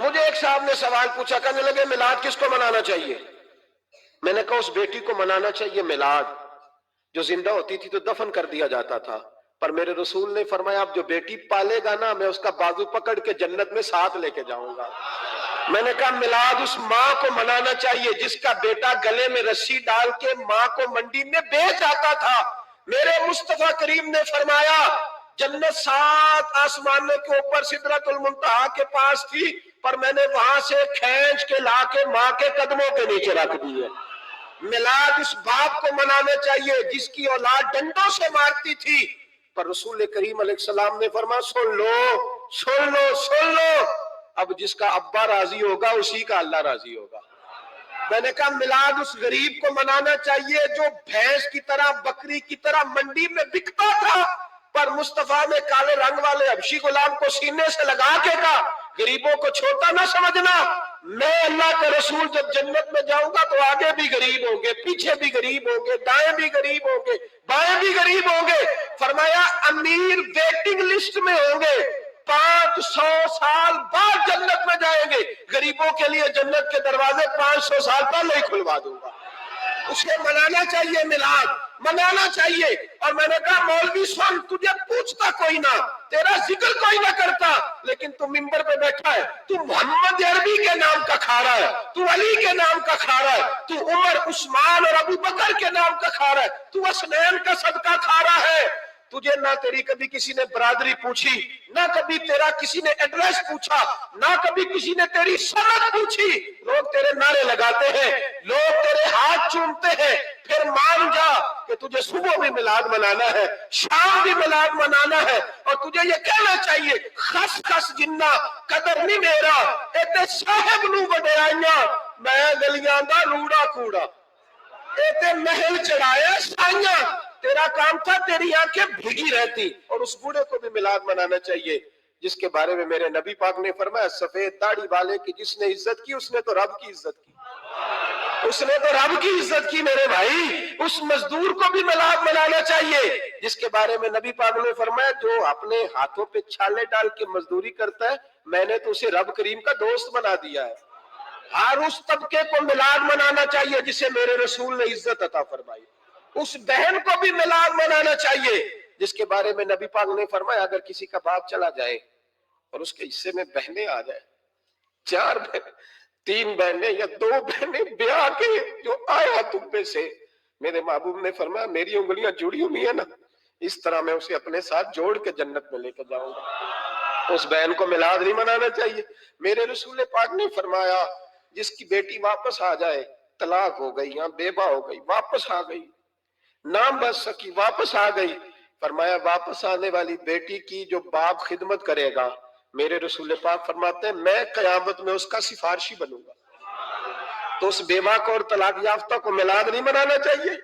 مجھے ایک صاحب نے سوال پوچھا، کہنے لگے میلاد کس کو منانا چاہیے؟ میں نے کہا اس بیٹی کو منانا چاہیے میلاد جو زندہ ہوتی تھی تو دفن کر دیا جاتا تھا، پر میرے رسول نے فرمایا اب جو بیٹی پالے گا نا میں اس کا بازو پکڑ کے جنت میں ساتھ لے کے جاؤں گا۔ میں نے کہا میلاد اس ماں کو منانا چاہیے جس کا بیٹا گلے میں رسی ڈال کے ماں کو منڈی میں بیچ آتا تھا۔ میرے مصطفیٰ کریم نے فرمایا جنت 7 آسمانوں کے اوپر سدرۃ المنتہا کے پاس تھی، پر میں نے وہاں سے کھینچ کے لا کے ماں کے قدموں کے نیچے رکھ دی ہے۔ میلاد اس باپ کو منانا چاہیے جس کی اولاد ڈنڈوں سے مارتی تھی، پر رسول کریم علیہ السلام نے فرمایا سن لو سن لو سن لو، اب جس کا ابا راضی ہوگا اسی کا اللہ راضی ہوگا۔ میں نے کہا میلاد اس غریب کو منانا چاہیے جو بھینس کی طرح بکری کی طرح منڈی میں بکتا تھا، پر مصطفیٰ نے کالے رنگ والے حبشی غلام کو سینے سے لگا کے کہا غریبوں کو چھوٹا نہ سمجھنا، میں اللہ کا رسول جب جنت میں جاؤں گا تو آگے بھی غریب ہوں گے، پیچھے بھی غریب ہوں گے، دائیں بھی غریب ہوں گے، بائیں بھی غریب ہوں گے۔ فرمایا امیر ویٹنگ لسٹ میں ہوں گے، 500 سال بعد جنت میں جائیں گے، غریبوں کے لیے جنت کے دروازے 500 سال پہلے ہی کھلوا دوں گا۔ اسے منانا چاہیے، میلاد منانا چاہیے۔ اور میں نے کہا مولوی سن، تجھے پوچھتا کوئی نہ، تیرا ذکر کوئی نہ کرتا، لیکن تو ممبر پہ بیٹھا ہے، تو محمد عربی کے نام کا کھا رہا ہے، تو علی کے نام کا کھا رہا ہے، تو عمر عثمان اور ابو بکر کے نام کا کھا رہا ہے، تو حسنین کا صدقہ کھا رہا ہے۔ تجھے نہ تیری کبھی کسی نے برادری پوچھی، نہ کبھی تیرا کسی نے ایڈریس پوچھا، نہ کبھی کسی نے تیری سند پوچھی، لوگ تیرے نعرے لگاتے ہیں، لوگ تیرے ہاتھ چومتے ہیں۔ پھر مان جا کہ تجھے صبح بھی میلاد منانا ہے، شام بھی میلاد منانا ہے، اور تجھے یہ کہنا چاہیے خس خس جنہ قدر نہیں میرا ایتے صاحب نو بڑھائیاں میں گلیاں دا روڑا کوڑا، ایتے محل چڑھایا سائیاں، تیرا کام تھا تیری آنکھیں بھیگی رہتی۔ اور اس بوڑھے کو بھی میلاد منانا چاہیے جس کے بارے میں میرے نبی پاک نے فرمایا سفید داڑھی والے کی جس نے عزت کی اس نے تو رب کی عزت کی، اس نے تو رب کی عزت کی میرے بھائی۔ اس مزدور کو بھی میلاد منانا چاہیے جس کے بارے میں نبی پاک نے فرمایا جو اپنے ہاتھوں پہ چھالے ڈال کے مزدوری کرتا ہے میں نے تو اسے رب کریم کا دوست بنا دیا ہے۔ ہر اس طبقے کو میلاد منانا چاہیے جسے میرے رسول نے عزت عطا فرمائی۔ اس بہن کو بھی میلاد منانا چاہیے جس کے بارے میں نبی پاک نے فرمایا اگر کسی کا باپ چلا جائے اور اس کے حصے میں بہنیں آ جائے، 4 بہنیں، 3 بہنیں یا 2 بہنیں بیاہ کے جو آیا تم پہ سے، میرے محبوب نے فرمایا میری انگلیاں جڑی ہوئی ہیں نا، اس طرح میں اسے اپنے ساتھ جوڑ کے جنت میں لے کے جاؤں گا۔ اس بہن کو میلاد نہیں منانا چاہیے۔ میرے رسول پاک نے فرمایا جس کی بیٹی واپس آ جائے، طلاق ہو گئی یا بیوہ ہو گئی، واپس آ گئی، نام بچ سکی، واپس آ گئی، فرمایا واپس آنے والی بیٹی کی جو باپ خدمت کرے گا، میرے رسول پاک فرماتے ہیں میں قیامت میں اس کا سفارشی بنوں گا۔ تو اس بیوہ کو اور طلاق یافتہ کو میلاد نہیں منانا چاہیے،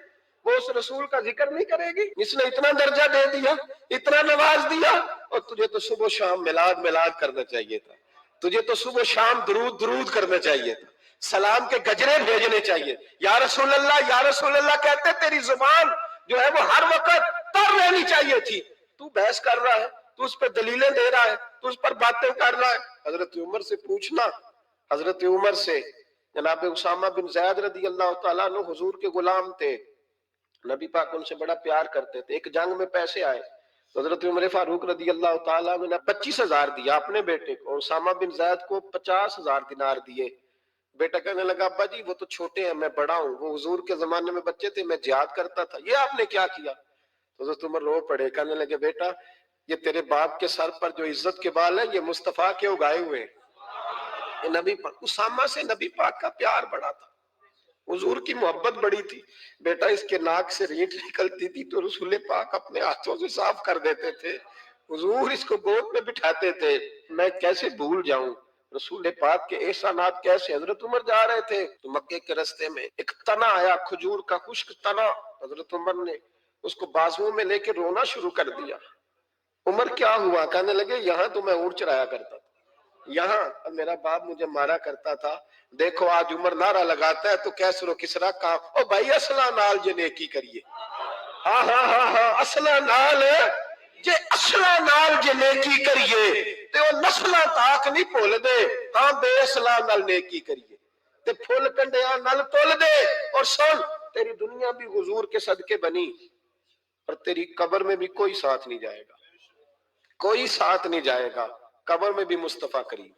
وہ اس رسول کا ذکر نہیں کرے گی جس نے اتنا درجہ دے دیا، اتنا نواز دیا، اور تجھے تو صبح و شام میلاد میلاد کرنا چاہیے تھا، تجھے تو صبح و شام درود درود کرنا چاہیے تھا، سلام کے گجرے بھیجنے چاہیے، یا رسول اللہ کہتے تیری زبان جو ہے وہ ہر وقت تر رہنی چاہیے تھی، تو بحث کر رہا ہے، تو اس پہ دلیلیں دے رہا ہے، تو اس پر باتیں کر رہا ہے۔ حضرت عمر سے پوچھنا، حضرت عمر سے، جناب اسامہ بن زید رضی اللہ تعالیٰ عنہ حضور کے غلام تھے، نبی پاک ان سے بڑا پیار کرتے تھے۔ ایک جنگ میں پیسے آئے تو حضرت عمر فاروق رضی اللہ تعالیٰ عنہ نے 25,000 دیا اپنے بیٹے کو، اسامہ بن زید کو 50,000 دینار دیے۔ بیٹا کہنے لگا ابا جی وہ تو چھوٹے ہیں میں بڑا ہوں، وہ حضور کے زمانے میں بچے تھے میں جہاد کرتا تھا، یہ آپ نے کیا کیا؟ تو حضرت عمر رو پڑے، کہنے لگے بیٹا یہ تیرے باپ کے سر پر جو عزت کے بال ہیں یہ مصطفیٰ کے اگائے ہوئے ہیں۔ یہ نبی پاک، اسامہ سے نبی پاک کا پیار بڑا تھا، حضور کی محبت بڑی تھی۔ بیٹا اس کے ناک سے رینٹ نکلتی تھی تو رسول پاک اپنے ہاتھوں سے صاف کر دیتے تھے، حضور اس کو گود میں بٹھاتے تھے، میں کیسے بھول جاؤں رسول پاک کے احسانات کیسے۔ حضرت عمر جا رہے تھے تو مکے کے رستے میں ایک تنا آیا، کھجور کا خشک تنا، حضرت عمر نے اس کو بازوؤں میں لے کے رونا شروع کر دیا۔ عمر کیا ہوا؟ کہنے لگے یہاں تو میں اونٹ چرایا کرتا تھا، یہاں میرا باپ مجھے مارا کرتا تھا، دیکھو آج عمر نعرہ لگاتا ہے تو کیسر و کسرا کام، او بھائی اصلہ نال جے نیکی کریے، ہاں ہاں ہاں ہاں اصلہ نال جے، اصلہ نال جے نیکی کریے تے وہ نسلاں تاک نہیں بھول دے ہاں بے اصلاح نال نیکی کریے تے پھل کنڈیاں نال تول دے اور سن تیری دنیا بھی حضور کے صدقے بنی اور تیری قبر میں بھی کوئی ساتھ نہیں جائے گا، کوئی ساتھ نہیں جائے گا، قبر میں بھی مصطفیٰ کریم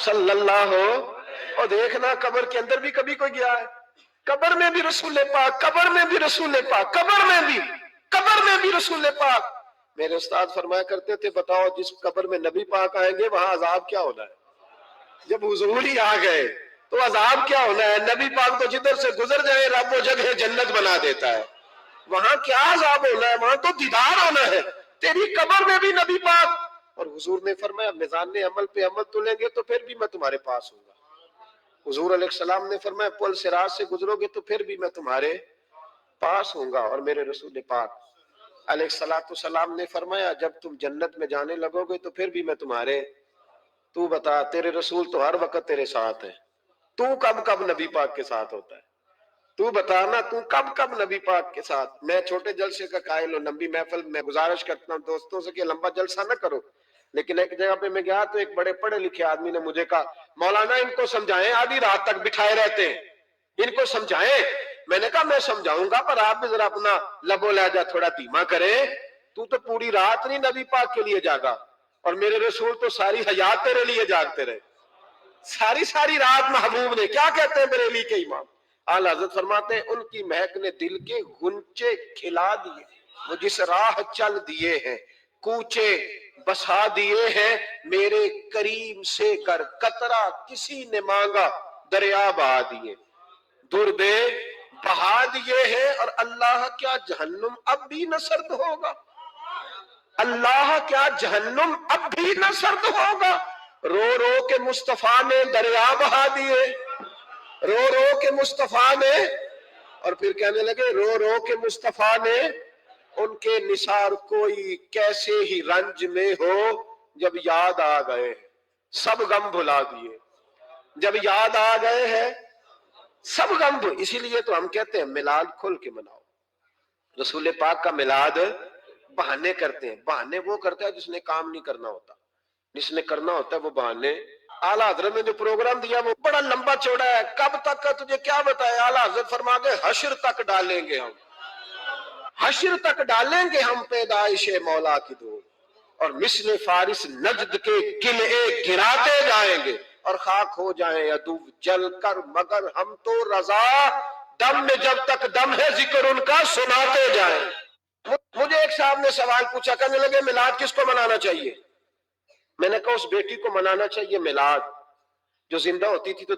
صلی اللہ ہو۔ اور دیکھنا قبر کے اندر بھی کبھی کوئی گیا ہے؟ قبر میں بھی رسول پاک، قبر میں بھی رسول پاک، قبر میں بھی رسول پاک۔ میرے استاد فرمایا کرتے تھے بتاؤ جس قبر میں نبی پاک آئیں گے وہاں عذاب کیا ہونا ہے؟ جب حضور ہی آ گئے تو عذاب کیا ہونا ہے؟ نبی پاک تو جدھر سے گزر جائے رب وہ جگہ جنت بنا دیتا ہے، وہاں کیا عذاب ہونا ہے؟ وہاں تو دیدار ہونا ہے۔ تیری قبر میں بھی نبی پاک، اور حضور نے فرمایا میزان عمل پہ عمل تلیں گے تو پھر بھی میں تمہارے پاس ہوں گا۔ حضور علیہ السلام نے فرمایا پل صراط سے گزرو گے تو پھر بھی میں تمہارے پاس ہوں گا، اور میرے رسول پاک علیہ السلام نے فرمایا جب تم جنت میں جانے لگو گے تو پھر بھی میں تمہارے، تو بتا تیرے رسول تو ہر وقت تیرے ساتھ ہے، تو کب کب نبی پاک کے ساتھ ہوتا ہے؟ تو بتانا تو کب کب نبی پاک کے ساتھ؟ میں چھوٹے جلسے کا قائل ہوں، لمبی محفل میں گزارش کرتا ہوں دوستوں سے کہ لمبا جلسہ نہ کرو، لیکن ایک جگہ پہ میں گیا تو ایک بڑے پڑھے لکھے آدمی نے مجھے کہا مولانا ان کو سمجھائیں، آدھی رات تک بٹھائے رہتے ہیں، ان کو سمجھائیں۔ میں نے کہا میں سمجھاؤں گا پر آپ بھی ذرا اپنا لب و لہجہ تھوڑا دھیما کریں، تو پوری رات نہیں نبی پاک کے لیے جاگا، اور میرے رسول تو ساری حیات تیرے لیے جاگتے رہے، ساری رات محبوب نے، کیا کہتے ہیں بریلی کے امام اعلیٰ حضرت فرماتے ہیں ان کی مہک نے دل کے غنچے کھلا دیے، وہ جس راہ چل دیے ہیں کوچے بسا دیے ہیں، میرے کریم سے کر قطرہ کسی نے مانگا دریا بہا دیے، دردے بہا دیے ہیں، اور اللہ کیا جہنم اب بھی نہ سرد ہوگا؟ اللہ کیا جہنم اب بھی نہ سرد ہوگا؟ رو رو کے مصطفیٰ نے دریا بہا دیے، رو رو کے مصطفیٰ نے، اور پھر کہنے لگے رو رو کے مصطفیٰ نے ان کے نثار کوئی کیسے ہی رنج میں ہو، جب یاد آ گئے سب غم بھلا دیے، جب یاد آ گئے ہیں سب غم اسی لیے تو ہم کہتے ہیں میلاد کھل کے مناؤ۔ رسول پاک کا میلاد بہانے کرتے ہیں، بہانے وہ کرتا ہے جس نے کام نہیں کرنا ہوتا، جس نے کرنا ہوتا ہے وہ بہانے۔ اعلیٰ حضرت نے جو پروگرام دیا وہ بڑا لمبا چوڑا ہے، کب تک کا تجھے کیا بتائے؟ اعلیٰ حضرت فرما گئے حشر تک ڈالیں گے ہم، حشر تک ڈالیں گے ہم پیدائش مولا کی دور، اور مثل فارس نجد کے قلعے گراتے جائیں گے، اور خاک ہو جائیں عدو جل کر مگر ہم تو رضا، دم میں جب تک دم ہے ذکر ان کا سناتے جائیں۔ مجھے ایک صاحب نے سوال پوچھا، کہنے لگے میلاد کس کو منانا چاہیے؟ میں نے کہا اس بیٹی کو منانا چاہیے میلاد جو زندہ ہوتی تھی تو